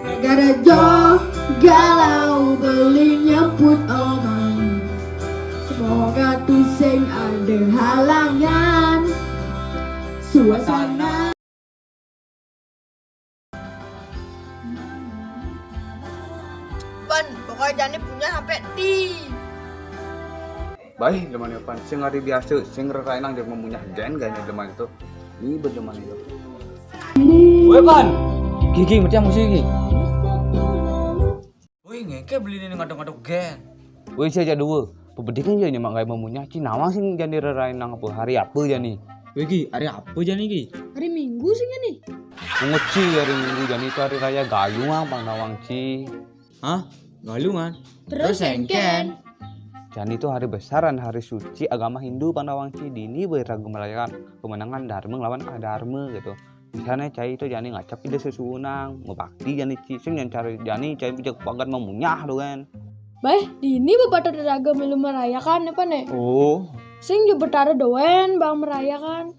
Negara jauh galau belinya pun omong. Semoga tuh sing ada halangan suasana. Pan, pokoknya Jani punya sampai di. Baik, leman pan. Sing hari biasa, sing rekainang dia memunyah gen ganya leman itu. Ini berleman itu. Woi pan, gigi macam musik gigi. Woi ngeke beli ini ngaduk-ngaduk gen. Woi saja dua. Pebedikan je nyemak gaya memunyah. Cina sing jadi rekainang apa hari apa jani? Woi gi, hari apa jani gi? Hari Minggu sih nih. Menguci hari Minggu jani itu hari raya Galungan Pangnawang Ci. Hah? Galungan? Terus sengken? Jani itu hari besaran, hari suci agama Hindu Pangnawang Ci. Dini berlagu merayakan kemenangan Dharma lawan Adharma gitu. Misalnya cai itu Jani ngacap ide sesunang, ngebakti Jani Ci. Sing yang cari Jani cai bijak pagan memunyah tuh kan. Baik, di ini beberapa dagang melu merayakan apa nih? Oh. Sing jo betara doen bang merayakan.